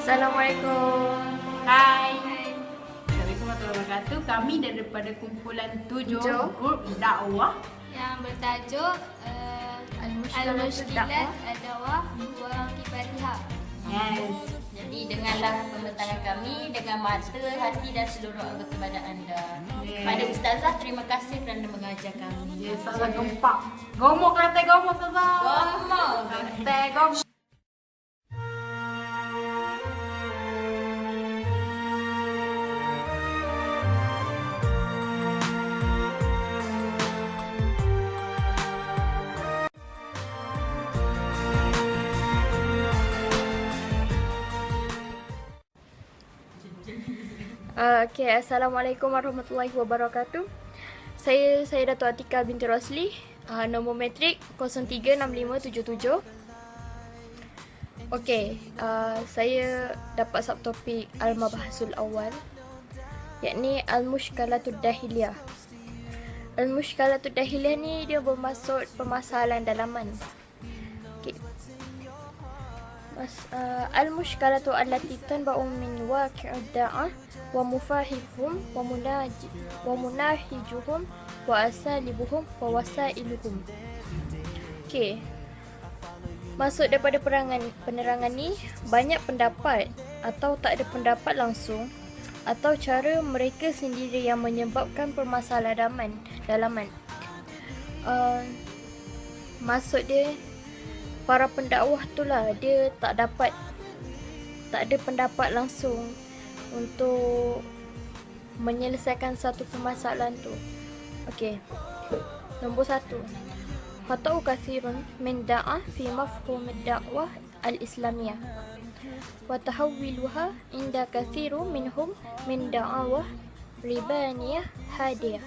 Assalamualaikum. Hai. Assalamualaikum warahmatullahi wabarakatuh. Kami daripada kumpulan 7 grup dakwah yang bertajuk Al-Mushkilat Ad-Dawah Warang Kibarihah. Yes. Jadi dengarlah pembentangan kami dengan mata, hati dan seluruh anggota badan anda. Yes. Pada Ustazah, terima kasih kerana mengajar kami. Yes, Ustazah gempak. Gomo kelantai gomo Ustazah. Gomo. Kelantai gomo. Assalamualaikum warahmatullahi wabarakatuh. Saya Datuk Atika binti Rosli. Nombor matrik 036577. Saya dapat subtopik Al-Mabahasul Awal, yakni Al-Mushkalatud Dahiliyah. Al-Mushkalatud Dahiliyah ni dia bermaksud permasalahan dalaman. Al-mushkalatu allati tanba'u min waqi'id da'ah wa mufahihum wa munahijuhum wa asalibuhum wa wasailuhum. Maksud daripada penerangan ni, banyak pendapat atau tak ada pendapat langsung atau cara mereka sendiri yang menyebabkan permasalahan dalaman. Maksud dia, para pendakwah tu lah, dia tak ada pendapat langsung untuk menyelesaikan satu permasalahan tu. Nombor 1. Khata'u kathirun min da'ah fi mafhum ad-da'wah al-islamiyah wa tahawwiluha inda kathiru minhum min da'awah ribaniyah hadiyah.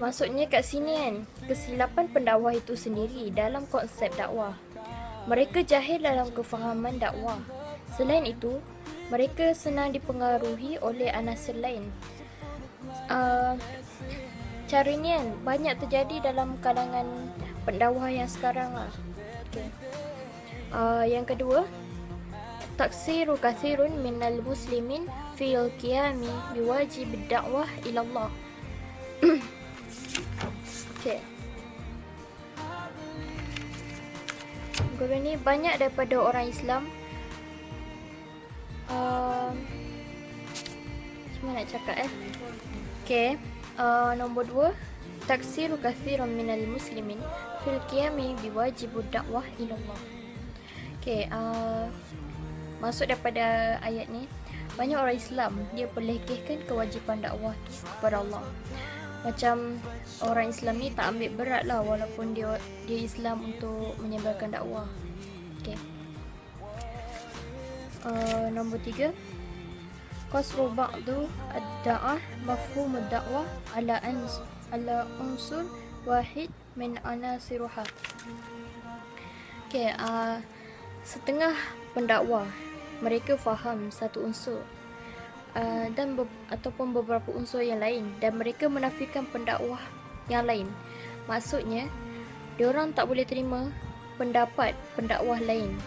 Maksudnya kat sini kan, kesilapan pendakwah itu sendiri dalam konsep dakwah. Mereka jahil dalam kefahaman dakwah. Selain itu, mereka senang dipengaruhi oleh anasir lain. Cara ni kan banyak terjadi dalam kalangan pendakwah yang sekarang lah. Yang kedua, taksiru kathirun minal muslimin fil qiyami biwajib ad-da'wah ila Allah. Guru ni banyak daripada orang Islam, macam mana nak cakap nombor 2, taksiru kathirun minal muslimin fil qiyami biwajibud da'wah ila Allah. Maksud daripada ayat ni, banyak orang Islam dia pelekehkan kewajipan dakwah tu kepada Allah. Macam orang Islam ni tak ambil berat lah walaupun dia Islam untuk menyebarkan dakwah. Nombor 3, qasru ba'du ad-da'ah mafhum ad-da'wah ala unsur wahid min anasiruha. Setengah pendakwah mereka faham satu unsur ataupun beberapa unsur yang lain, dan mereka menafikan pendakwah yang lain. Maksudnya, diorang tak boleh terima pendapat pendakwah lain.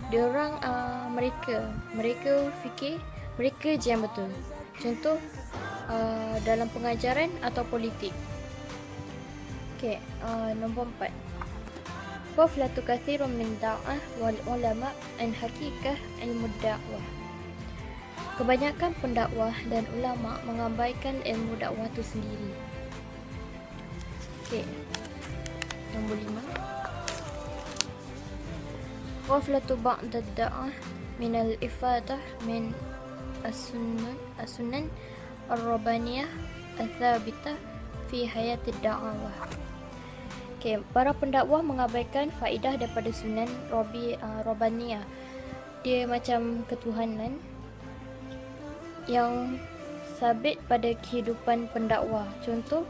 Diorang mereka fikir mereka je yang betul. Contoh dalam pengajaran atau politik. Nombor 4, ghaflatu kathirun min da'ah wal ulama an hakikah ilmu dakwah. Kebanyakan pendakwah dan ulama mengabaikan ilmu dakwah itu sendiri. Nombor 5, ghaflatu ba'da da'ah min al-ifadah min as-sunan ar-rabbaniyah al-thabitah fi hayatid da'awah. Para pendakwah mengabaikan faedah daripada sunan rabbaniyah. Dia macam ketuhanan yang sabit pada kehidupan pendakwah. Contoh,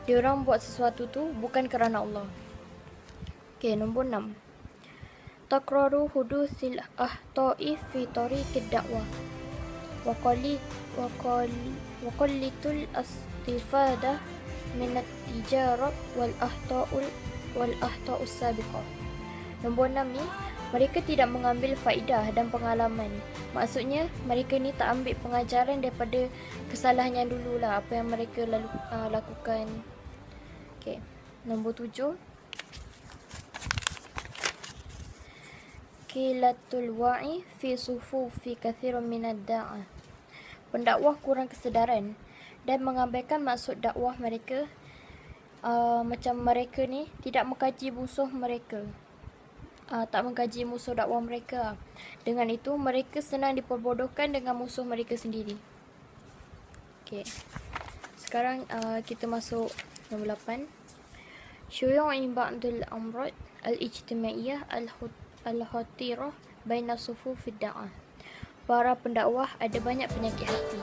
diorang buat sesuatu tu bukan kerana Allah. Nombor 6, takraru hudusil ahta'i fi tariqid dakwah wa qallitul istifadah min at-tijarah wal ahta'us sabiqah. Nombor 6 ni, Mereka tidak mengambil faedah dan pengalaman. Maksudnya mereka ni tak ambil pengajaran daripada kesalahan yang dulu lah, apa yang mereka lakukan. Okay. Nombor 7. Qilatul wa'i fi sufufi kathirun minad da'ah. Pendakwah kurang kesedaran dan mengabaikan maksud dakwah mereka. Macam mereka ni tidak mengkaji musuh mereka, tak mengkaji musuh dakwah mereka. Dengan itu mereka senang diperbodohkan dengan musuh mereka sendiri. Okay. Sekarang kita masuk nombor 8. Syuyu'i ba'dul amrad al-ijtimaiyah al-khatirah baina sufufid da'ah. Para pendakwah ada banyak penyakit hati.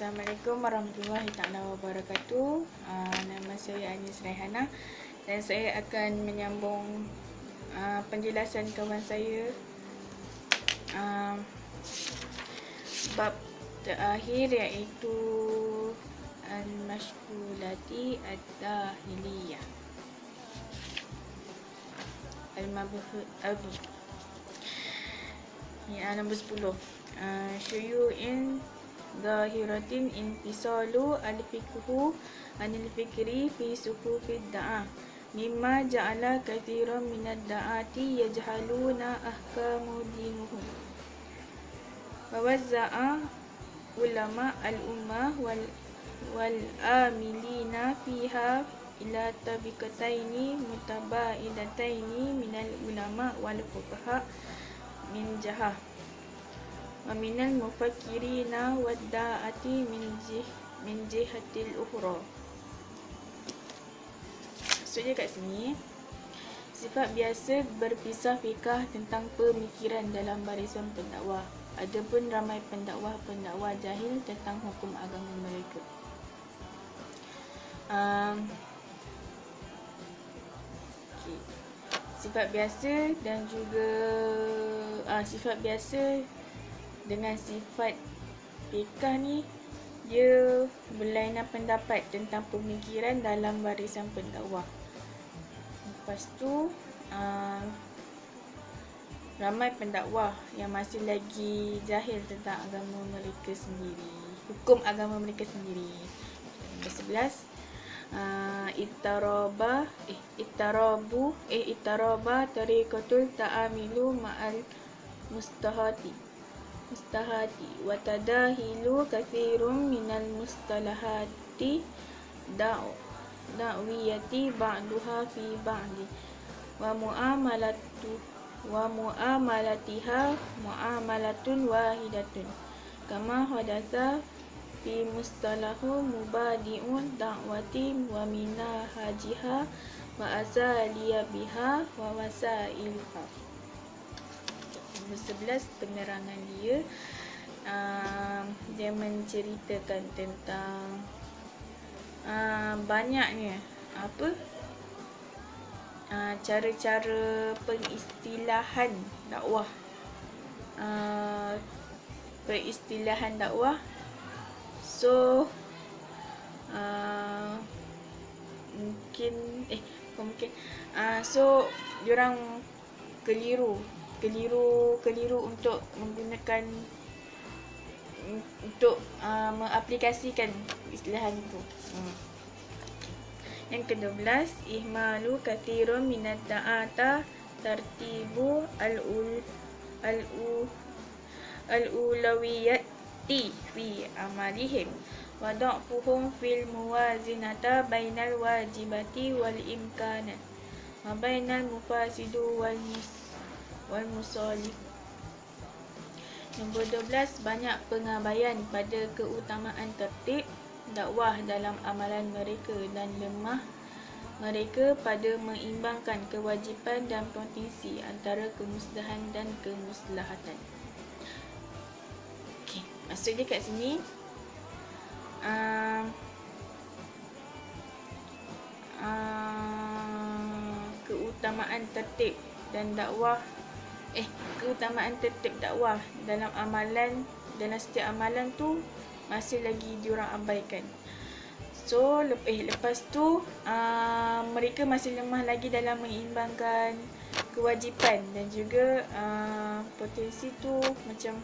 Assalamualaikum warahmatullahi taala wabarakatuh. Nama saya Anis Raihana dan saya akan menyambung penjelasan kawan saya bab terakhir, iaitu al-mashghulati ad-dahiliyah. Nombor 10. Syuyu'in zahiratin infisalu al-fiqhu anil fikri fi sufufid da'ah mimma ja'ala kathiran minad da'ati yajhaluna ahkamu dinuhum wa wazza'a ulama al-ummah wal amilina fiha ila tabiqataini mutaba'idataini minal ulama wal fuqaha min jahah wa minal mufakkirina wadda'ati min jihatil ukhra. Maksudnya kat sini, sifat biasa berpisah fikah tentang pemikiran dalam barisan pendakwah. Adapun ramai pendakwah jahil tentang hukum agama mereka. Sifat biasa dan juga sifat biasa dengan sifat fikah ni, dia berlainan pendapat tentang pemikiran dalam barisan pendakwah. Lepas tu ramai pendakwah yang masih lagi jahil tentang agama mereka sendiri, hukum agama mereka sendiri. Nombor 11. Ittaraba tariqatul ta'amilu ma'al mustahati wa tadahilu kathirun minal mustalahati da'wiyati ba'duha fi ba'di wa mu'amalatiha mu'amalatun wahidatun kama hadatha fi mustalahu mubadi'un da'wati wa minahajiha wa asaliyabiha wa wasailha. Nombor 11, penerangan dia. Dia menceritakan tentang banyaknya cara-cara pengistilahan dakwah. So mungkin so diorang keliru untuk menggunakan untuk mengaplikasikan istilahan itu. Yang ke-12, ihmalu kathirun minad da'ata tartibu al-ulawiyati fi amalihim wa da'fuhum fil muwazinata bainal wajibati wal imkanat wa bainal mufasidu wal musalih. Nombor 12, banyak pengabaian pada keutamaan tertib dakwah dalam amalan mereka dan lemah mereka pada mengimbangkan kewajipan dan potensi antara kemusdahan dan kemuslahatan. Okey, maksudnya kat sini keutamaan tertib dan dakwah keutamaan tertib dakwah dalam amalan, dalam setiap amalan tu masih lagi diorang abaikan. So lepas tu mereka masih lemah lagi dalam mengimbangkan kewajipan, dan juga potensi tu macam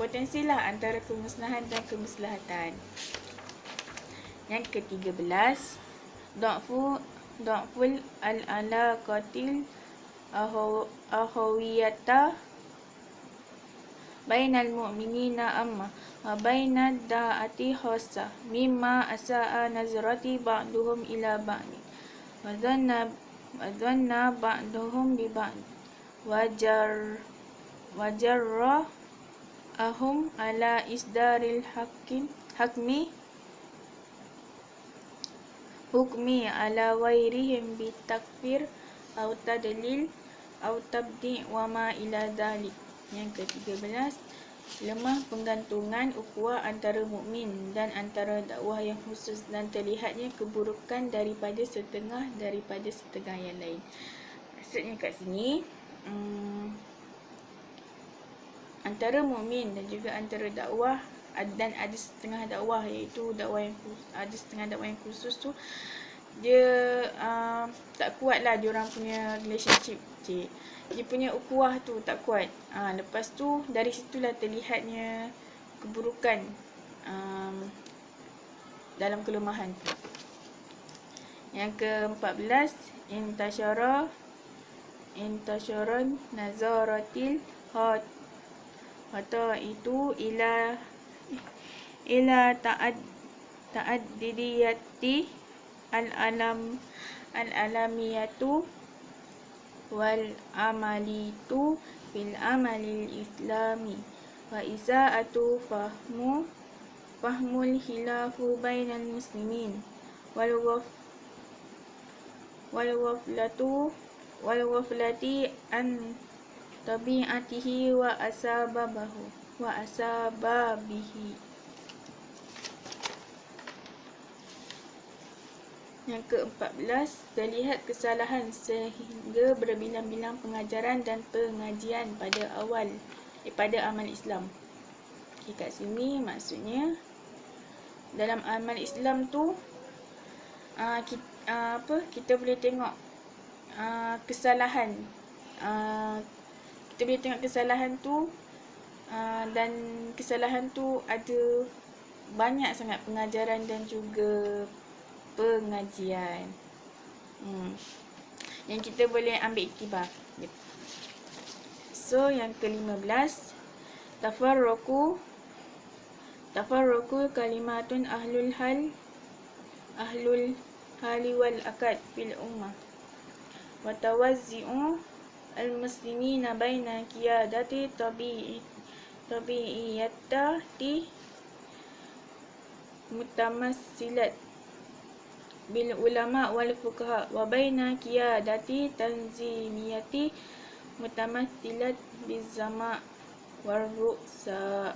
potensi lah antara kemusnahan dan kemaslahatan. Yang ke-13, Da'ful al-alaqatil ahawiyata bainal mu'minina amma wa bainad da'ati khassa mimma asa'a nazrati ba'duhum ila ba'di wa dhanna ba'duhum bi ba'd wajarra ahum ala isdaril hukmi ala wairihim bitakfir au tadlil au tabdi' wa ma ila dhalik. Yang ke-13, lemah penggantungan ukhuwah antara mukmin dan antara dakwah yang khusus, dan terlihatnya keburukan daripada setengah yang lain. Maksudnya kat sini antara mukmin dan juga antara dakwah, dan ada setengah dakwah, iaitu ada setengah dakwah yang khusus tu dia tak kuat lah diorang punya relationship, dia punya ukhuwah tu tak kuat. Lepas tu dari situlah terlihatnya keburukan dalam kelemahan tu. Yang ke-14, intasyaron nazaratil hata itu ila ta'addidiyati al-alamiyatu wal amalitu fil amalil islami wa isaatu fahmul hilafu bainal muslimin wal ghaflati an tabi'atihi wa asababihi. Yang ke-14, terlihat kesalahan sehingga berbilang-bilang pengajaran dan pengajian pada amal Islam. Kat sini maksudnya dalam amal Islam tu kita boleh tengok kesalahan. Kita boleh tengok kesalahan tu, dan kesalahan tu ada banyak sangat pengajaran dan juga pengajian yang kita boleh ambil iktibar. So yang ke-15, tafarruqu kalimatun ahlul hali wal akad fil ummah wa tawazzi'u al-muslimina baina qiyadati tabi'iyyati mutamassilat bil ulama wal fuqaha wa baina qiyadati tanzimiyati mutamathilat biz zama' war ru'sa.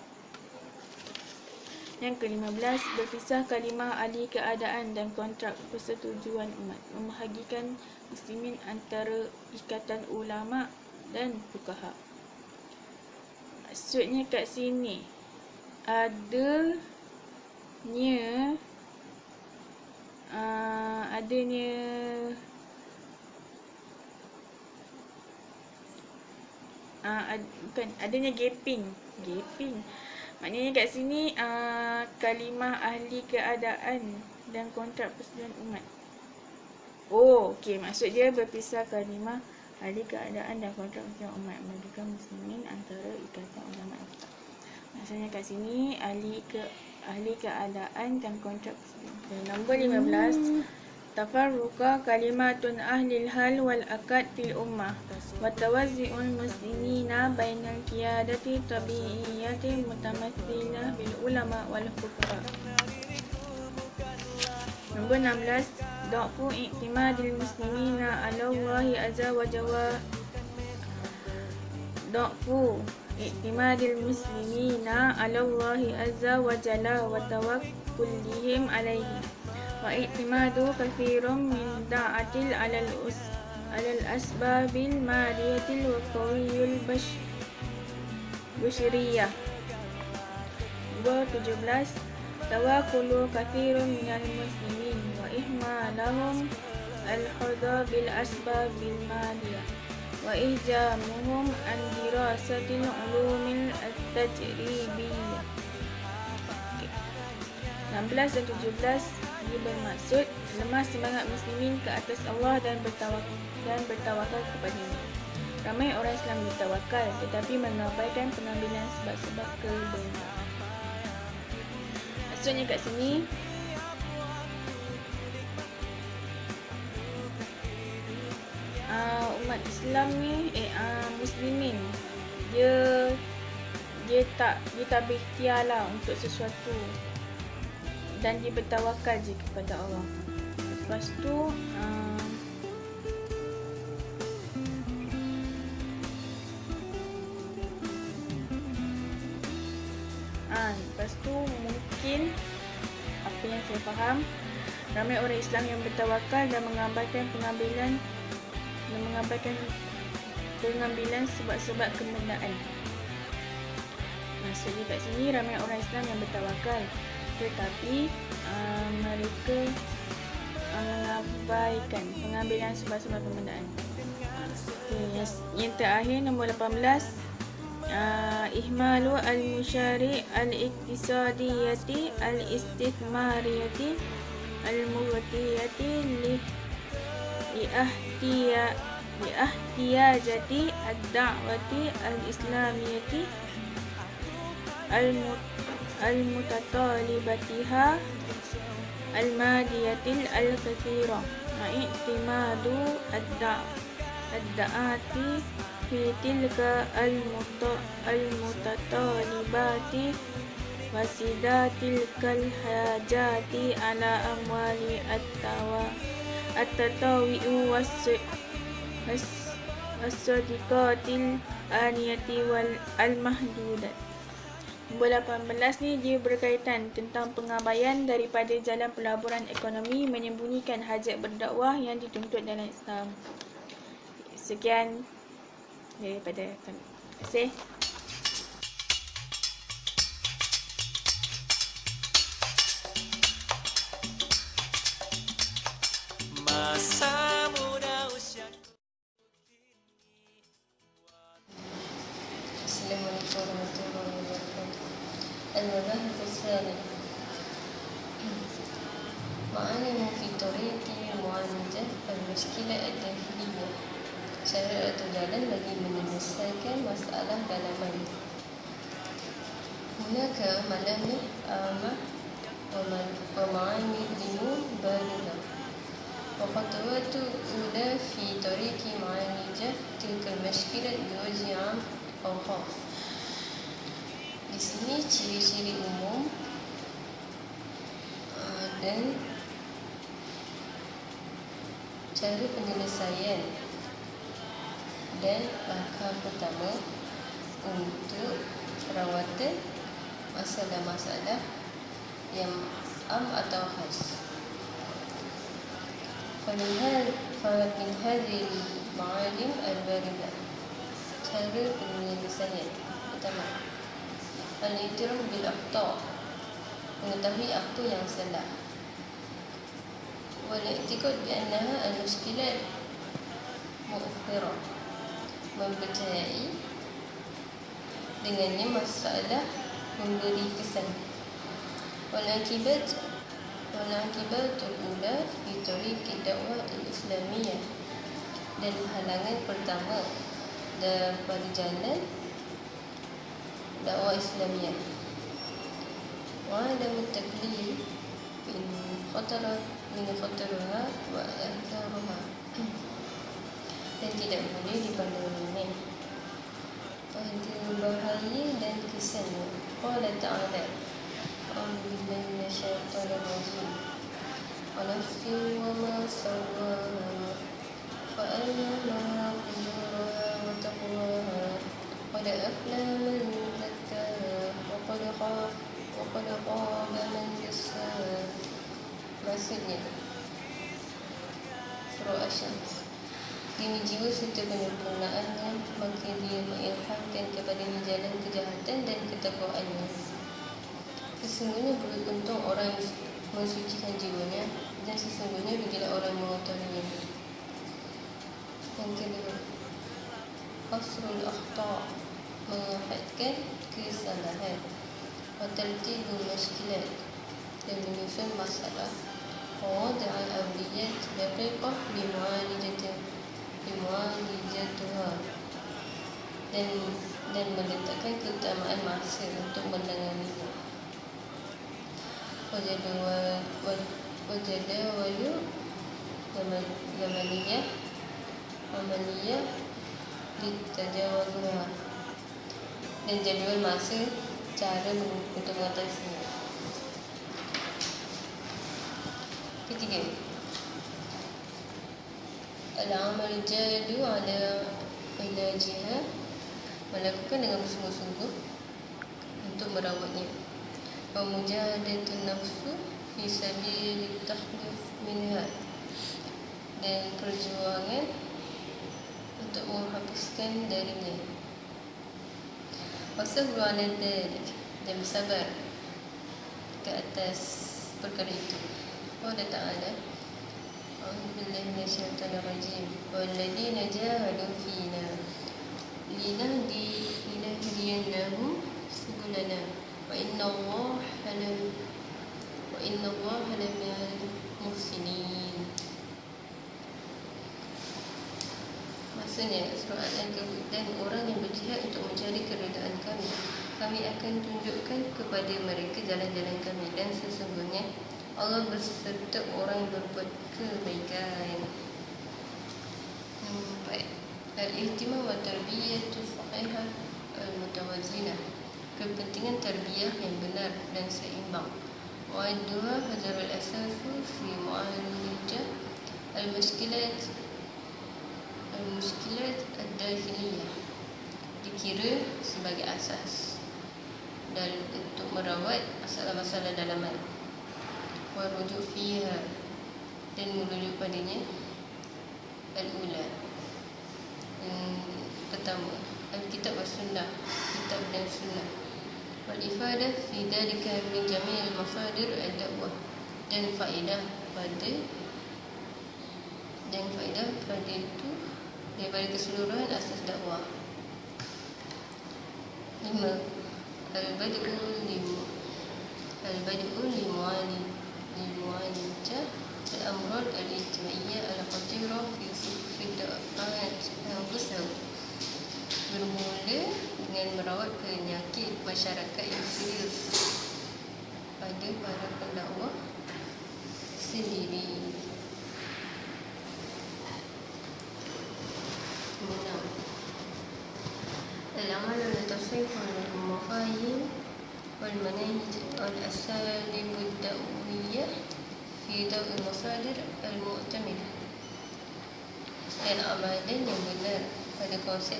Yang ke-15, berpisah kalimah ahli keadaan dan kontrak persetujuan umat, membahagikan muslimin antara ikatan ulama dan fuqaha. Maksudnya kat sini adanya gaping. Maknanya kat sini kalimah ahli keadaan dan kontrak persetujuan umat. Okey, maksud dia berpisah kalimah ahli keadaan dan kontrak persetujuan umat, membahagikan muslimin antara ikatan ulama. Maksudnya kat sini ahli keadaan dan kontrak persetujuan. Nombor 15, tafarruqa kalimatun ahlil hal wal akad fil ummah wa tawazzi'ul muslimina bainal qiyadati tabi'iyyati mutamathila bil ulama wal fuqaha. Nombor 16, da'fu i'timadil muslimina ala Allahi azza wa jalla. Da'fu i'timadil muslimina ala Allahi azza wa jalla wa tawakkulihim alaihi wa i'timadu kathirun min da'atil alal asbabil mariyatil wa qawiyul Busyriyah. 17. Tawakulu kathirun minal muslimin wa ihmalahum al-hudha bil asbabil maliyah wa ihjamuhum an dirasatil ulumil at-tajribiyah. 16 dan 17 ia bermaksud lemah semangat muslimin ke atas Allah dan bertawakal kepadanya. Ramai orang Islam bertawakal tetapi mengabaikan pengambilan sebab-sebab kebenaran. Maksudnya kat sini umat Islam ni muslimin dia tak berikhtiar lah untuk sesuatu dan dia bertawakal je kepada Allah. Lepas tu mungkin apa yang saya faham, ramai orang Islam yang bertawakal dan mengabaikan pengambilan sebab-sebab kebenaran. Maksudnya kat sini ramai orang Islam yang bertawakal tetapi mereka mengabaikan pengambilan sebab-sebab kebenaran. Yang terakhir nombor 18, ihmalu al-musyari' al-iktisadiyati al-istithmariyati al-mughtiyati liahtiyajati ad-da'wati al-islamiyati al-mutatalibatiha al-madiyatil al-kathira ma'iktimadu ad-da'ati fi tilka al-mutatalibati wasidatil hajati ala amwali at-tatawi'u was-sadiqatil aniyati wal al-mahdudat. Nombor 18 ni dia berkaitan tentang pengabaian daripada jalan pelaburan ekonomi menyembunyikan hajat berdakwah yang dituntut dalam Islam. Sekian daripada kami. Terima kasih. Masa muda usia. Assalamualaikum warahmatullahi wabarakatuh. Al-Mabahith Al-Thani Ma'alimu fi tariqi mu'alajah al-mushkilah ad-dakhiliyah. Cara atau jalan bagi menyelesaikan masalah dalaman. Hunaka malamih amah wa ma'alimu baligha. Wa khutuwatu ula fi tariqi mu'alajah tilka al-mushkilah biwajhi 'am aw khas. Di sini ciri-ciri umum dan cara penyelesaian dan langkah pertama untuk perawatan masalah-masalah yang am atau khas. Famin hadhil ma'alim al-barizah. Cara penyelesaian pertama, al-i'tiraf bil akhta', mengetahui apa yang salah. Wal i'tiqad bi annaha al-mushkilat mu'akhirah, mempercayai dengannya masalah memberi kesan. Wal akibat ula fi tariqi dakwah al-islamiyah, dan halangan pertama daripada jalan dakwah Islamiyah. Wa adamu taklif min khataruha wa atharuha, dan tidak boleh dipandang remeh pada bahaya dan kesannya. Qala ta'ala, a'udzu billahi minasyaitonir rajim. Wa nafsin wa ma sawwaha fa alhamaha fujuraha wa taqwaha qad aflaha man zakkaha wa qad khaba man dassaha. Maksudnya surah Asy-Syams, demi jiwa serta penyempurnaannya, maka dia mengilhamkan kepadanya jalan kejahatan dan ketakwaannya. Sesungguhnya beruntung orang yang mensucikan jiwanya, dan sesungguhnya rugilah orang mengotorinya. Yang kedua, Qasrul Akhta', menghadkan kesalahan, wa tartibul mushkilat, dan menyusun masalah, wa wada'al awliyat daqiqah limu'alijatuha, dan meletakkan keutamaan masa untuk menanganinya. Wajadawalu amaliyah ditajawaznya, dan jadual masa cara untuk mengatasinya. Ketiga, al-amal jadu ala ilajiha, melakukan dengan bersungguh-sungguh untuk merawatnya. Wa mujahadatun nafsu fi sabilit tahdhif minha, dan perjuangan untuk menghabiskan darinya. Wasabru ala dhalik, dan bersabar ke atas perkara itu. Allah Ta'ala, a'udzubillahi minasyaitonir rajim, walladzina jahadu fina linahdiyannahum subulana wa innallaha laminal muhsinin. Maksudnya, surah Al-Ankabut, dan orang yang berjihad untuk mencari keredaan kami, kami akan tunjukkan kepada mereka jalan-jalan kami, dan sesungguhnya Allah berserta orang yang berbuat kebaikan. Nombor 4, al-ihtimam wa tarbiyatu sahihah al-mutawazinah, kepentingan tarbiyah yang benar dan seimbang. Wa adduha hajarul asasu fi mu'alijah al-mushkilat ad-dakhiliyah, dikira sebagai asas dan untuk merawat masalah-masalah dalaman. Wa rujuk fiha, dan merujuk padanya. Al-ula, pertama, Al-Kitab wa Sunnah, kitab dan sunnah. Wal-ifadah fi dhalika min jami'il masadir ad-da'wah, dan faedah pada itu daripada keseluruhan asas dakwah. 5. Al-bad'u limu'alijah al-amrad al-ijtimaiyah al-khatirah fi da'at anfusihim, bermula dengan merawat penyakit masyarakat yang serius pada para pendakwah sendiri. 6. Al-amal al-tasrif al-mafahim wal-manahij al-asalib ad-da'wiyah fi da'wil masadir al-mu'tamidah, dan amalan yang benar pada konsep,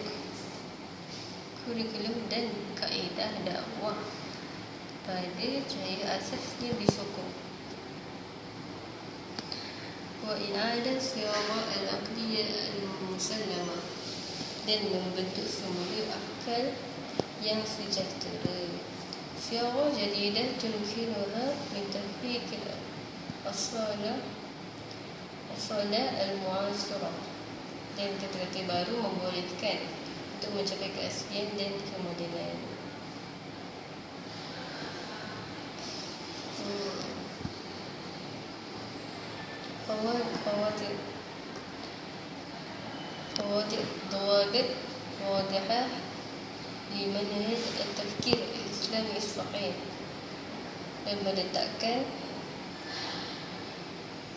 kurikulum dan kaedah dakwah pada cahaya asas yang disokong. Wa i'adah siyara al-aqliyah al-musallama, dan membentuk semula akal yang sejahtera. Siyara jadidah tunkiruha min tahqiq al-asala al-mu'asirah, dan kata-kata baru membolehkan untuk mencapai keaslian dan kemodenan. ضوابط واضحة لمنهج التفكير الإسلامي الصحيح, dan meletakkan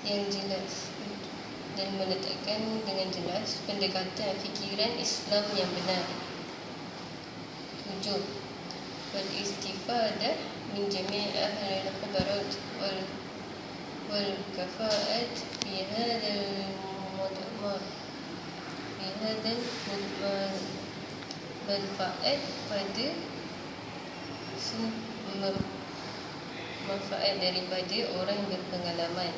yang jelas, dan meletakkan dengan jelas pendekatan fikiran Islam yang benar. 7. Wal-istifadah min jami' ahli al-khabarat wal-kafa'at fi hadal mudmar, fi hadal manfaat pada manfaat daripada orang yang berpengalaman,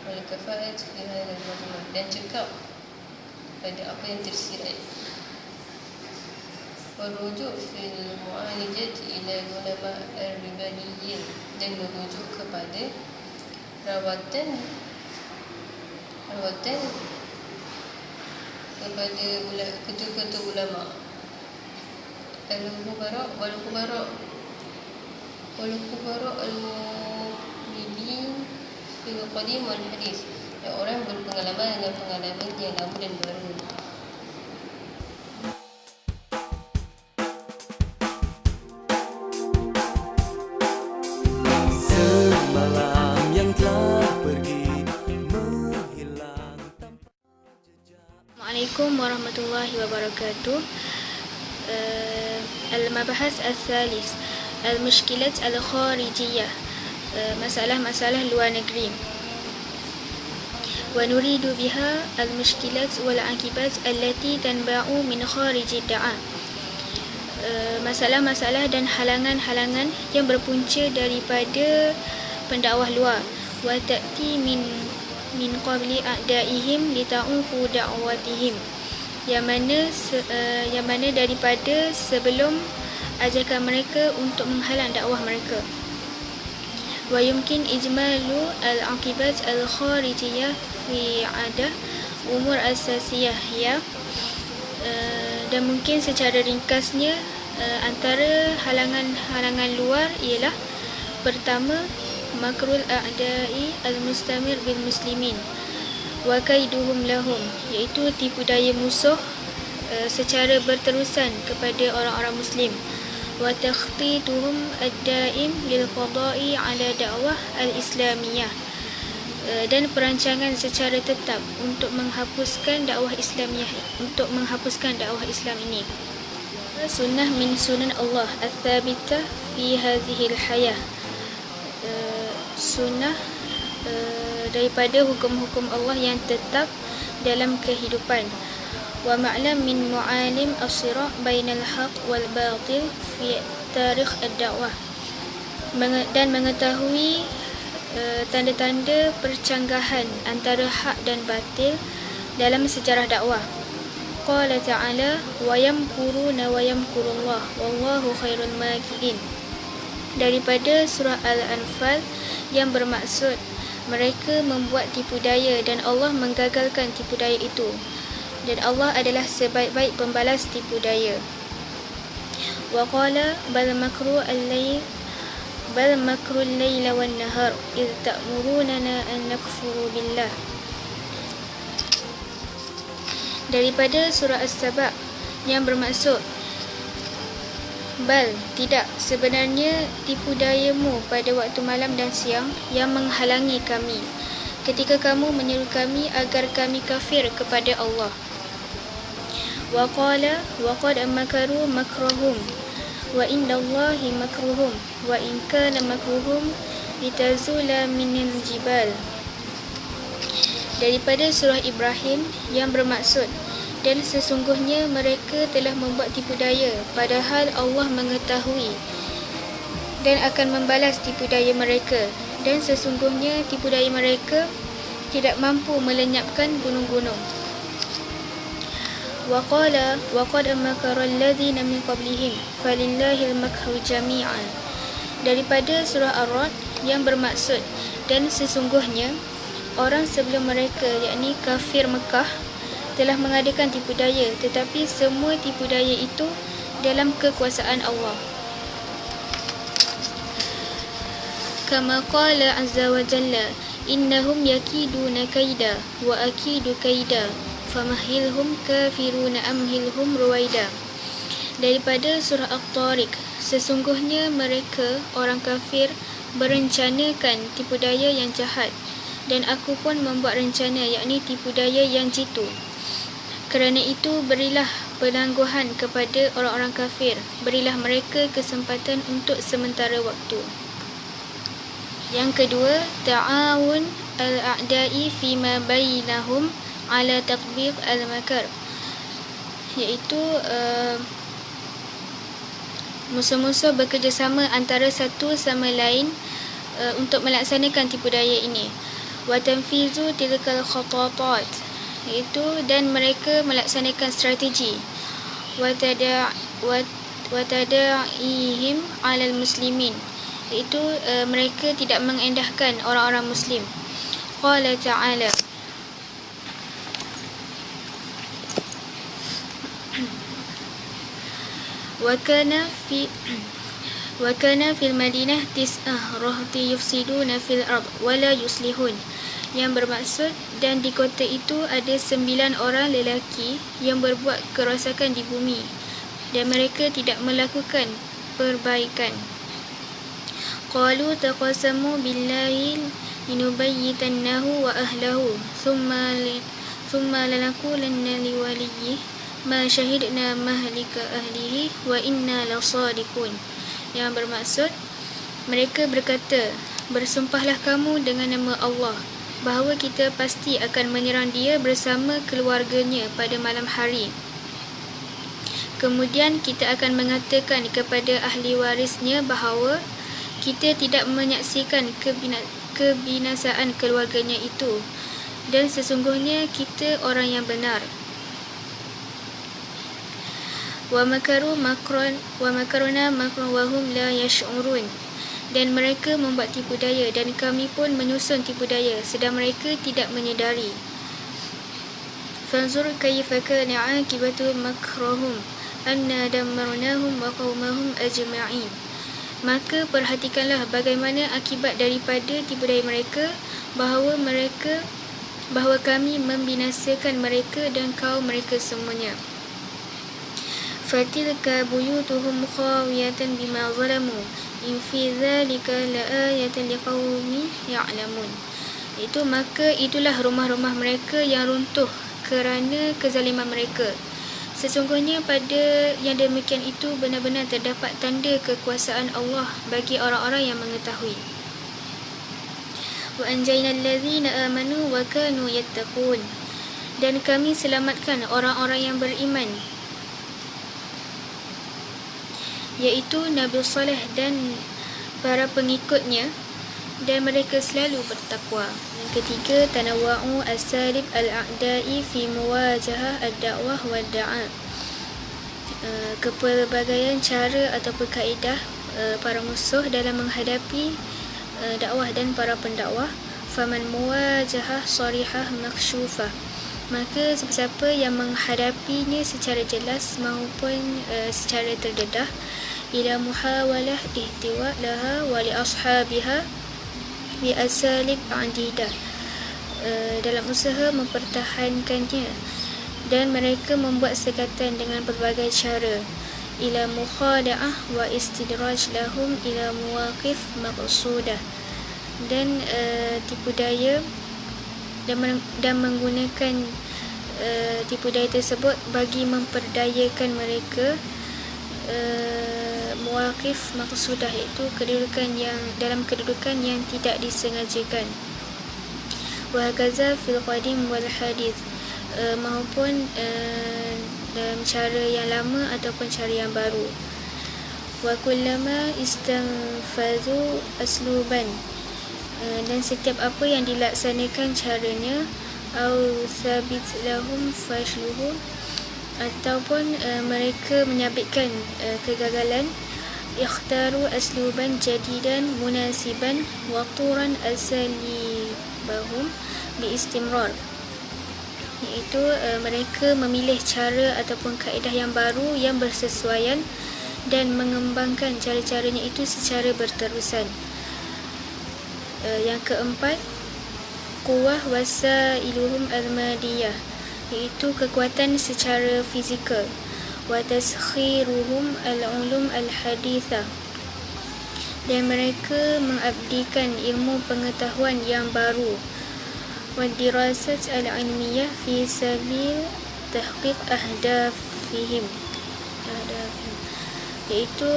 wal-kafa'at fi hadal mudmar, dan cekap daripada apa yang tersirat. Merujuk fil mu'alijat ila ulama al-ribadiyyin, dan merujuk kepada rawatan kepada ketua-ketua ulama al-kubara al-mubin fil qadim wal hadis, yang orang berpengalaman dengan pengalaman yang lama dan baru. Semalam yang telah pergi menghilang tanpa Assalamualaikum warahmatullahi wabarakatuh. Al-mabahas al-thalis, al-mushkilat al-kharijiyah, masalah-masalah luar negeri. Wa nuridu biha al-mushkilat wal-akibat allati tanba'u min khariji da'a, masalah-masalah dan halangan-halangan yang berpunca daripada pendakwah luar. Wa ta'ti min qabli a'daihim lita'uqu da'watihim, yang mana daripada sebelum ajakan mereka untuk menghalang dakwah mereka. Wa yumkin ijmalu al-aqibat al-kharijiyah fi 'adah umur asasiyah, ya, dan mungkin secara ringkasnya antara halangan-halangan luar ialah: pertama, makrul a'da'i al-mustamir bil muslimin wa kaiduhum lahum, iaitu tipu daya musuh secara berterusan kepada orang-orang muslim. Wa takhtituhum ad-da'im lil qada'i ala da'wah al-islamiyah, dan perancangan secara tetap untuk menghapuskan dakwah Islam ini. Sunnah min sunan Allah al-thabitah fi hadhihi al-hayah, sunnah daripada hukum-hukum Allah yang tetap dalam kehidupan. Wa ma'lam min mu'alim as-sira' bainal haq wal batil fi tarikh ad-da'wah, dan mengetahui tanda-tanda percanggahan antara hak dan batil dalam sejarah dakwah. Qala ta'ala wa yamkuruna wa yamkurullah wallahu khairul makirin, daripada surah Al-Anfal, yang bermaksud mereka membuat tipu daya dan Allah menggagalkan tipu daya itu, dan Allah adalah sebaik-baik pembalas tipu daya. Wa qala bal makru al-layla wan nahar id ta'murunana an nakfuru billah, daripada surah As-Saba, yang bermaksud bal, tidak, sebenarnya tipu dayamu pada waktu malam dan siang yang menghalangi kami ketika kamu menyeru kami agar kami kafir kepada Allah. Wa qala wa qad makaru makrahum wa indallahi makruhum wa in kana makruhum litazula minal jibal, daripada surah Ibrahim, yang bermaksud dan sesungguhnya mereka telah membuat tipu daya padahal Allah mengetahui dan akan membalas tipu daya mereka, dan sesungguhnya tipu daya mereka tidak mampu melenyapkan gunung-gunung. Wa qala wa qad makara alladhina min qablihim falillahil makru jami'an, daripada surah Ar-Ra'd, yang bermaksud dan sesungguhnya orang sebelum mereka, yakni kafir Mekah, telah mengadakan tipu daya, tetapi semua tipu daya itu dalam kekuasaan Allah. Kama qala azza wa jalla innahum yakiduna kaida wa akidu kaida famahilhum kafiruna amhilhum ruwaida, daripada surah At-Tariq, sesungguhnya mereka orang kafir berencanakan tipu daya yang jahat dan aku pun membuat rencana, yakni tipu daya yang jitu. Kerana itu berilah penangguhan kepada orang-orang kafir, berilah mereka kesempatan untuk sementara waktu. Yang kedua, ta'awun al-a'da'i fima bainahum ala tatbiq al-makar, iaitu musuh-musuh bekerjasama antara satu sama lain untuk melaksanakan tipu daya ini. Wa tanfizu tilkal khatatat, dan mereka melaksanakan strategi watada'ihim 'alal muslimin, iaitu mereka tidak mengendahkan orang-orang muslim. Qala ta'ala, wa kana fil madinah tis'ah rahti yufsiduna fil ard wa la yuslihun, yang bermaksud dan di kota itu ada 9 orang lelaki yang berbuat kerosakan di bumi dan mereka tidak melakukan perbaikan. Qalu taqasamu billahi linubayyitannahu wa ahlahu thumma lanaqulanna liwaliyyi ma syahidna mahlika ahlihi wa inna lasadiqun, yang bermaksud mereka berkata, bersumpahlah kamu dengan nama Allah bahawa kita pasti akan menyerang dia bersama keluarganya pada malam hari. Kemudian kita akan mengatakan kepada ahli warisnya bahawa kita tidak menyaksikan kebinasaan keluarganya itu dan sesungguhnya kita orang yang benar. Wa makaruna makran wa hum la yash'urun, dan mereka membuat tipu daya dan kami pun menyusun tipu daya sedang mereka tidak menyedari. Fanzur kayfa kana 'aqibatu makrahum anna dammarnahum wa qaumahum ajma'in. Maka perhatikanlah bagaimana akibat daripada tipu daya mereka, bahawa kami membinasakan mereka dan kaum mereka semuanya. Fatilka buyutuhum khawiyatan bima zalamu in fi dzalika laayatan liqaumin ya'lamun. Maka itulah rumah-rumah mereka yang runtuh kerana kezaliman mereka. Sesungguhnya pada yang demikian itu benar-benar terdapat tanda kekuasaan Allah bagi orang-orang yang mengetahui. Wa anjaynal ladzina amanu wa kanu yattaqun, dan kami selamatkan orang-orang yang beriman, iaitu Nabi Saleh dan para pengikutnya, dan mereka selalu bertakwa. Yang ketiga, tanawwa'u asalib al-a'da'i fi muwajahah ad-da'wah wa ad-da'a. Kepelbagaian cara ataupun kaedah para musuh dalam menghadapi dakwah dan para pendakwah. Faman muwajahah sarihah maksyufah, maka siapa yang menghadapinya secara jelas maupun secara terdedah, ila muhawalah ihtiwa laha wa li ashabiha bi asalib adidah, dalam usaha mempertahankannya dan mereka membuat sekatan dengan berbagai cara, ila mukhada'ah wa istidraj lahum ila muwaqif maqsudah, dan tipu daya dan menggunakan tipu daya tersebut bagi memperdayakan mereka muwaqif maqsudah, iaitu kedudukan yang dalam kedudukan yang tidak disengajakan. Wa hakaza fil qadim wal hadith, maupun dalam cara yang lama ataupun cara yang baru. Wa kullama istanfazu asluban, dan setiap apa yang dilaksanakan caranya, au sabit lahum fashluhu, ataupun mereka menyabitkan kegagalan, ikhtaru asluban jadidan munasiban wa turan asalibahum biistimrar, iaitu mereka memilih cara ataupun kaedah yang baru yang bersesuaian dan mengembangkan cara-caranya itu secara berterusan. Yang keempat, quwwah wasailuhum al-madiyah, iaitu kekuatan secara fizikal, wa taskhiruhum al-ulum al-hadithah, dan mereka mengabdikan ilmu pengetahuan yang baru, wa dirasat al-ilmiyah fi sabil tahqiq ahdafihim, iaitu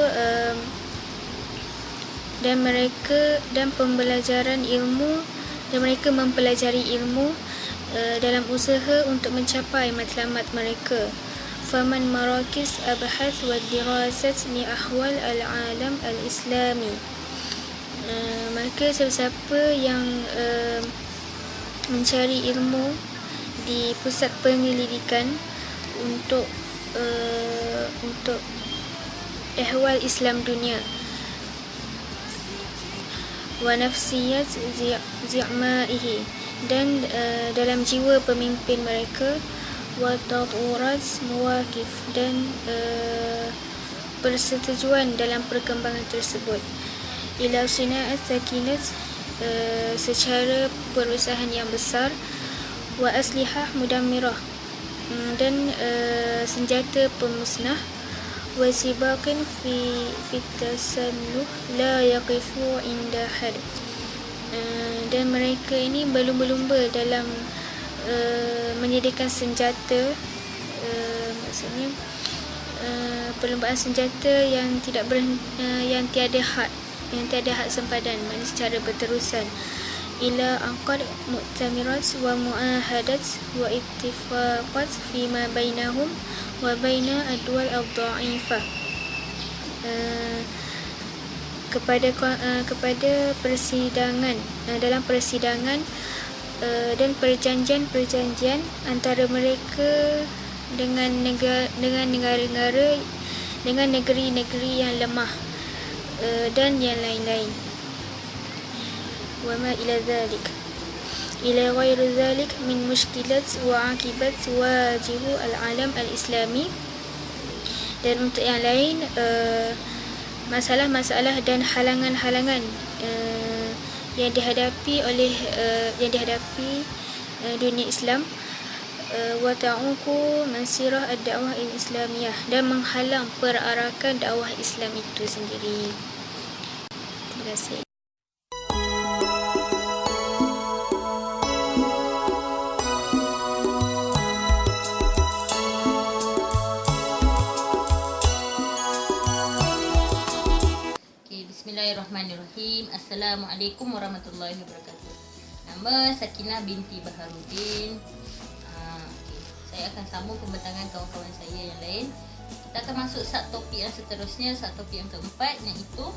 dan mereka mempelajari ilmu dalam usaha untuk mencapai matlamat mereka. Faman marakis abhath wa dirasat li ahwal al-alam al-islami, maka siapa yang mencari ilmu di pusat penyelidikan untuk ehwal Islam dunia. Wa nafsiyat zi'maihi, dan dalam jiwa pemimpin mereka, wa taturat muwakif, dan persetujuan dalam perkembangan tersebut, ila sina'at sakinat, secara perusahaan yang besar, wa aslihah mudammirah, dan senjata pemusnah, wa sibaqin fi tasannuh la yaqifu inda had, dan mereka ini berlumba-lumba dalam menyediakan senjata, maksudnya perlumbaan senjata yang yang tiada had sempadan, maknanya secara berterusan, ila angqad mu'tamirat wa mu'ahadat wa ittifaqat fima bainahum wa baina adwal ad-dha'ifah, kepada persidangan, dalam persidangan dan perjanjian-perjanjian antara mereka dengan negara-negara, dengan negeri-negeri yang lemah, dan yang lain-lain. Wa ma ila dhalik, ila ghairi dhalik min mushkilat wa akibat wajihu al-alam al-islami, dan untuk yang lain masalah-masalah dan halangan-halangan yang dihadapi oleh dunia Islam, wa ta'uqu mansirah ad-da'wah al-islamiyah, dan menghalang perarakan dakwah Islam itu sendiri. Terima kasih. Bismillahirrahmanirrahim. Assalamualaikum warahmatullahi wabarakatuh. Nama Sakinah binti Baharudin. Saya akan sambung pembentangan kawan-kawan saya yang lain. Kita akan masuk subtopik yang seterusnya, subtopik yang keempat, iaitu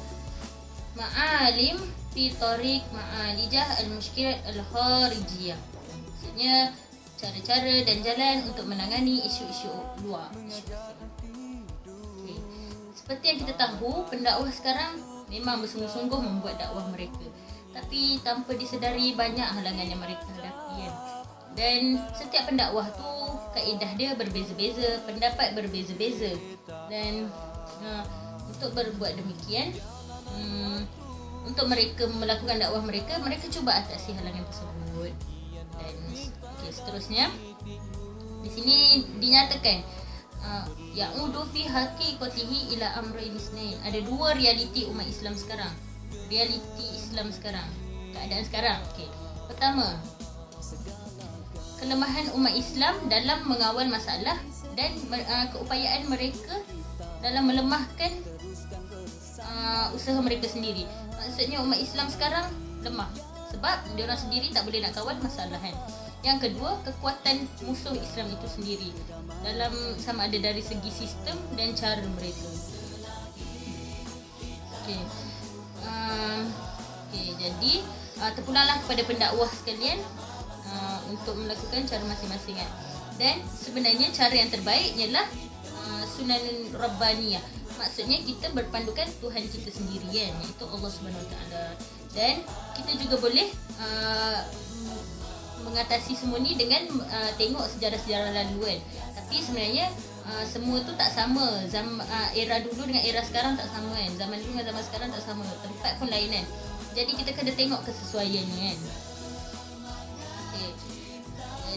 Ma'alim fi tariq ma'alijah al-mushkilat al-kharijiyah. Maksudnya cara-cara dan jalan untuk menangani isu-isu luar. Seperti yang kita tahu, pendakwah sekarang memang bersungguh-sungguh membuat dakwah mereka, tapi tanpa disedari banyak halangan yang mereka hadapi, kan? Dan setiap pendakwah tu kaedah dia berbeza-beza, pendapat berbeza-beza, dan untuk berbuat demikian, untuk mereka melakukan dakwah mereka cuba atasi halangan tersebut. Dan seterusnya di sini dinyatakan ya'udu fi haqiqatihi ila amrayn isnain. Ada dua realiti umat Islam sekarang. Realiti Islam sekarang, keadaan sekarang. Pertama, kelemahan umat Islam dalam mengawal masalah dan keupayaan mereka dalam melemahkan usaha mereka sendiri. Maksudnya umat Islam sekarang lemah sebab dia orang sendiri tak boleh nak kawal masalah, kan. Yang kedua, kekuatan musuh Islam itu sendiri dalam sama ada dari segi sistem dan cara mereka. Jadi terpulanglah kepada pendakwah sekalian untuk melakukan cara masing-masing, kan. Dan sebenarnya cara yang terbaik ialah Sunan Rabbaniyah. Maksudnya kita berpandukan Tuhan kita sendiri, kan, iaitu Allah Subhanahu Wa Taala. Dan kita juga boleh mengatasi semua ni dengan tengok sejarah-sejarah lalu, kan. Tapi sebenarnya semua tu tak sama. Era dulu dengan era sekarang tak sama, kan. Zaman dulu dengan zaman sekarang tak sama. Tempat pun lain, kan. Jadi kita kena tengok kesesuaiannya, kan.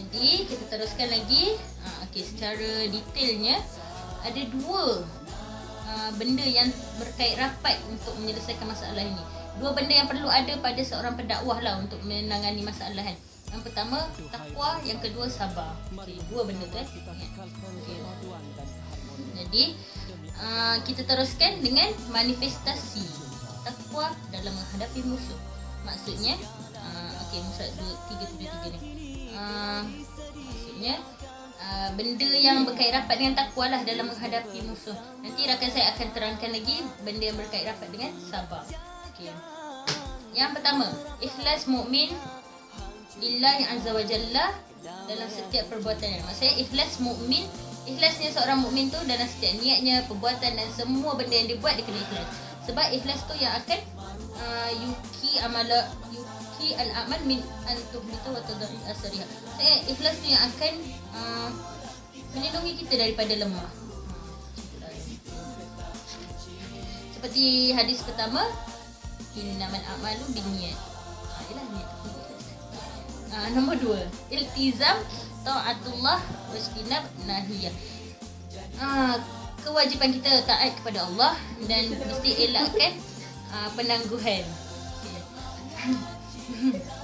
Jadi kita teruskan lagi. Secara detailnya ada dua benda yang berkait rapat untuk menyelesaikan masalah ini. Dua benda yang perlu ada pada seorang pendakwah lah untuk menangani masalah, kan. Yang pertama takwa, yang kedua sabar. Dua benda tu, Jadi kita teruskan dengan manifestasi takwa dalam menghadapi musuh. Maksudnya musuh 373 ni. Maksudnya benda yang berkait rapat dengan takwa lah dalam menghadapi musuh. Nanti rakan saya akan terangkan lagi benda yang berkait rapat dengan sabar. Yang pertama, ikhlas mukmin lillahi azza wa jalla dalam setiap perbuatannya. Maksudnya ikhlas mukmin, ikhlasnya seorang mukmin tu dalam setiap niatnya, perbuatan dan semua benda yang dia buat dia kena ikhlas. Sebab ikhlas tu yang akan yuki al-amal min an tuhbita wa tad'i asriha. Ikhlas tu yang akan melindungi kita daripada lemah. Seperti hadis pertama, innamal a'malu binniyat. Ialah niat. Nombor 2, iltizam taatullah wajtinab nahiyah. Kewajipan kita taat kepada Allah dan mesti elakkan penangguhan.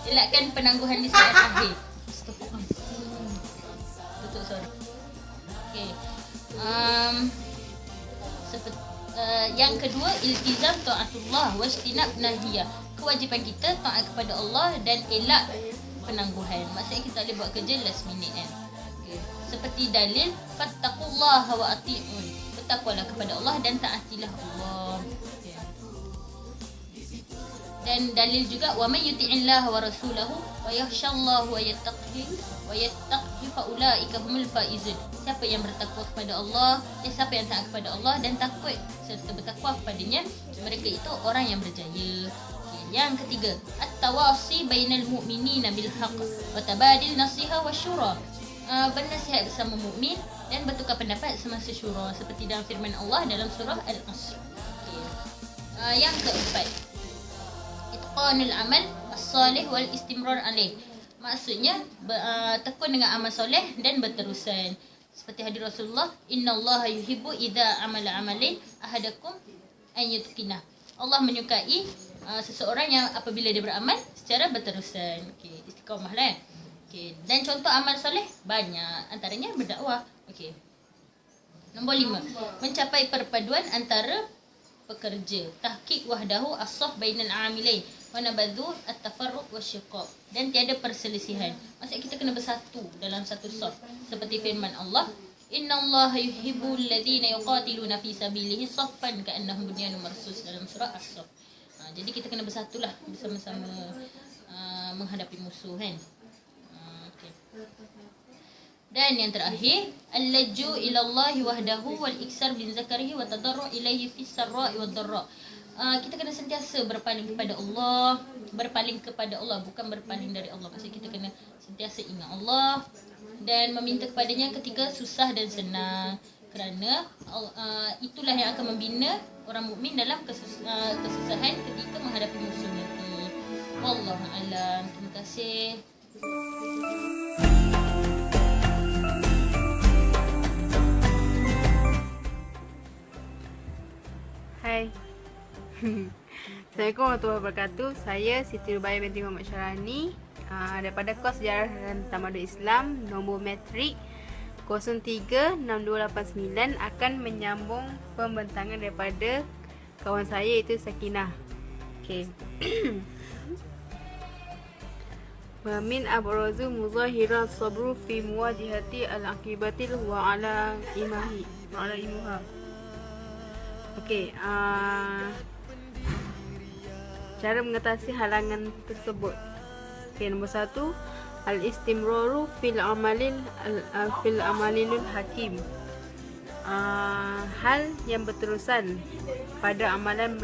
Elakkan penangguhan di saat akhir. Betul, sorry. Okay. Yang kedua, iltizam taatullah wajtinab nahiyah. Kewajipan kita taat kepada Allah dan elak penangguhan. Maksudnya kita boleh buat kerja last minute kan. Okay. Seperti dalil fattaqullaha wa ati'un. Bertakwalah kepada Allah dan taatilah Allah. Okay. Dan dalil juga wa may yuti'illaha wa rasulahu wa yakhshallaha wa yattaqi fa ulaika humul faizun. Siapa yang bertakwa kepada Allah, siapa yang taat kepada Allah dan takut serta bertakwa kepadanya, mereka itu orang yang berjaya. Yang ketiga, at-tawasi bainal mu'minina bil haqq wa tabadil nasiha wasyura. Bernasihat bersama mukmin dan bertukar pendapat semasa syura seperti dalam firman Allah dalam surah Al-Asr. Yang keempat, itqanul amal as-salih wal istimrar alaih. Maksudnya tekun dengan amal soleh dan berterusan. Seperti hadis Rasulullah, innallaha yuhibbu idza amala amalin ahadakum an yutqinah. Allah menyukai seseorang yang apabila dia beramal secara berterusan. Okey, istiqamah lah. Okey, dan contoh amal soleh banyak, antaranya berdakwah. Okey. Nombor 5, mencapai perpaduan antara pekerja. Tahqiq wahdahu as-saf bainal amilain wa nabadhu at-tafarruq wasyiqaq. Dan tiada perselisihan. Maksudnya kita kena bersatu dalam satu saf. Seperti firman Allah, innallaha yuhibbul ladzina yuqatiluna fi sabilihi saffan ka'annahum bunyanun marsus dalam surah As-Saff. Jadi kita kena bersatulah bersama-sama menghadapi musuh kan. Okay. Dan yang terakhir, al-laju ilallahi wahdahu wal iksar bin zakarihi wa tadarru ilaihi fis sarra'i wad dharra. Kita kena sentiasa berpaling kepada Allah, bukan berpaling dari Allah. Maksudnya kita kena sentiasa ingat Allah dan meminta kepadanya ketika susah dan senang, kerana itulah yang akan membina orang mukmin dalam kesusahan ketika menghadapi musuh nanti. Wallahu a'lam. Terima kasih. Hai. Assalamualaikum warahmatullahi wabarakatuh. Saya Siti Rubaya binti Muhammad Syarani daripada kos Sejarah dan Tamadun Islam nombor metrik 036289 akan menyambung pembentangan daripada kawan saya iaitu Sakinah. Okey. Min abrazu muzahira sabru fi muwajahati al-aqibatil wa ala imuha. Okey, cara mengatasi halangan tersebut. Okey, nombor 1, al-istimraru fil amalil hakim. Hal yang berterusan pada amalan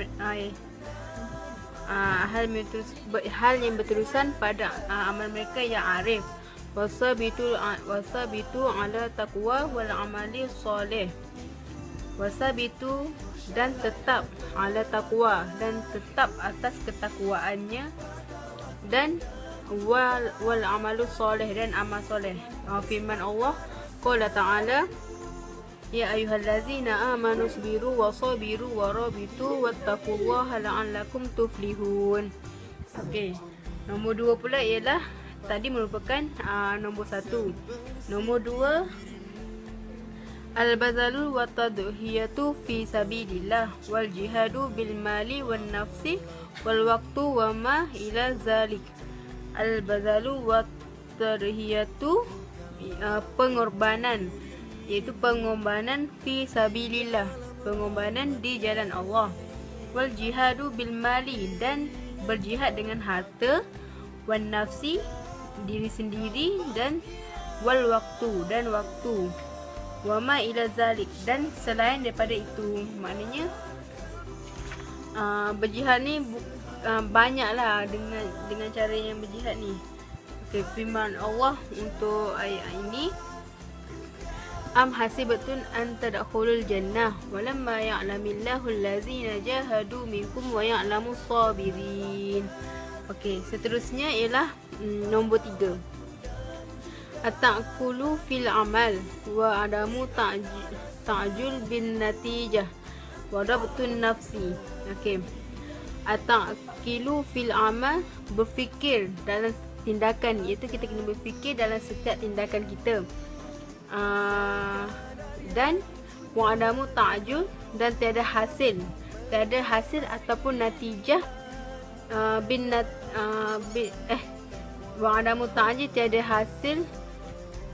hal yang berterusan pada amal mereka yang arif. Wasabitu ala taqwa wal amali soleh. Wasabitu dan tetap ala taqwa dan tetap atas ketakwaannya, dan wal amalu soleh dan amal soleh. Firman Allah, qala ta'ala, ya ayyuhallazina amanu sabiru wasabiru warabitu wattaqullaha la'allakum tuflihun. Okey. Nombor 2 pula ialah tadi merupakan nombor 1. Nombor 2, al-bazalu wa tadhiyatu fi sabilillah wal jihadu bil mali wan nafsi wal waqtu wa ma ila zalik. Al-bazalu wa tadhiyatu pengorbanan, iaitu pengorbanan fi sabilillah, pengorbanan di jalan Allah. Wal jihadu bil mali, dan berjihad dengan harta, wan nafsi, diri sendiri, dan wal waktu dan waktu, wa ma ila zalik dan selain daripada itu. Maknanya berjihad ni banyaklah dengan cara yang berjihad ni. Okey, firman Allah untuk ayat ini, am hasibatun an tadkhulul jannah walamma ya'lamillahu allazina jahadu minkum wa ya'lamus sabirin. Okey, seterusnya ialah nombor 3. Ataqulu fil amal wa adamu ta'jul bin natijah wa dabtun nafsi. Okey. Ataqilu fil amal, berfikir dalam tindakan, iaitu kita kena berfikir dalam setiap tindakan kita. Dan wa adamu ta'jul, dan tiada hasil ataupun natijah wa adamu ta'jil, tiada hasil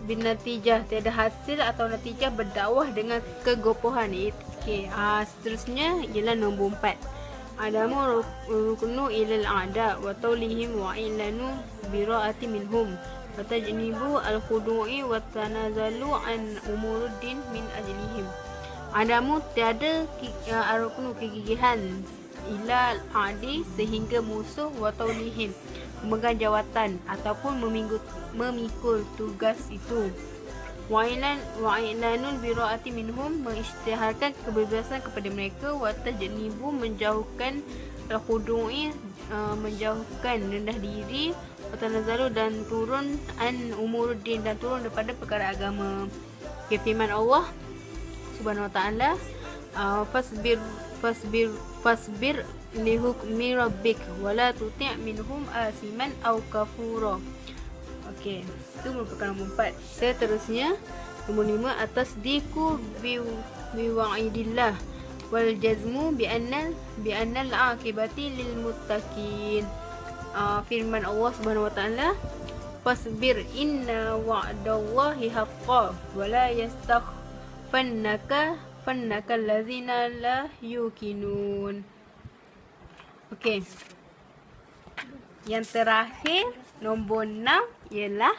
bin natijah, tiada hasil atau natijah berdakwah dengan kegopohan. Okey, seterusnya ialah nombor 4. Adamu rukunu ilal a'da wa tawlihim wa ilanu bira'ati minhum wa tajnibu al-khudu'i wa tanazalu an umuruddin min ajlihim. Adamu tiada rukunu kegigihan ilal a'di sehingga musuh, wa tawlihim memegang jawatan ataupun memikul tugas itu, wa ilanul bira'ati minhum mengisytiharkan kebebasan kepada mereka, wa tajnibu menjauhkan al-khudu'i menjauhkan rendah diri, wa tanazalu dan turun an umuruddin dan turun daripada perkara agama. Firman Allah Subhanahu wa taala, fasbir li hukmi rabbik wa la tuti' minhum asiman aw kafura. Okey, itu merupakan nombor 4. Seterusnya nombor 5, atas diku bi wa'idillah wal jazmu bi annal aqibati lil muttaqin. Firman Allah Subhanahu wa taala, fasbir inna wa'dallahi haqqan wa la yastakhfannaka allazina la yuqinun. Okey. Yang terakhir nombor 6 ialah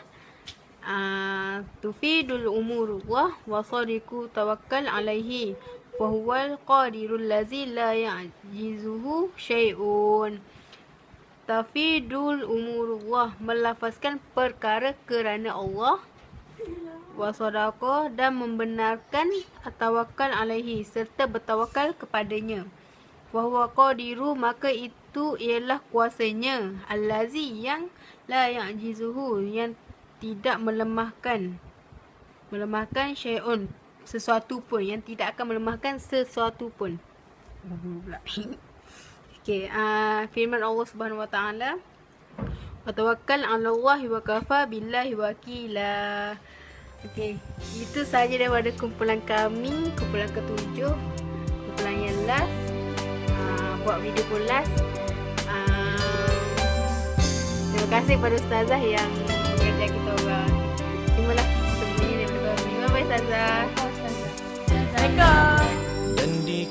tufidul umurullah wa sadiqu tawakkal alaihi wa huwal qadirul ladzi la ya'jizuhu syai'un. Tafidul umurullah, melafazkan perkara kerana Allah, wa sadaqa dan membenarkan, tawakal alaihi serta bertawakal kepadanya, wa huwa qadiru maka itu ialah kuasanya, allazi yang la ya'jizuhu yang tidak melemahkan syai'un sesuatu pun, yang tidak akan melemahkan sesuatu pun. Okey, firman Allah Subhanahu wa taala, wa tawakkal 'ala Allahi wa kafa billahi wakila. Okey, itu saja daripada kumpulan kami, kumpulan ke-7, kumpulan yang last, buat video pun last. Terima kasih kepada Ustazah yang mengajak kita orang. Terima kasih semuanya daripada kami. Bye-bye Ustazah. Assalamualaikum. Dan di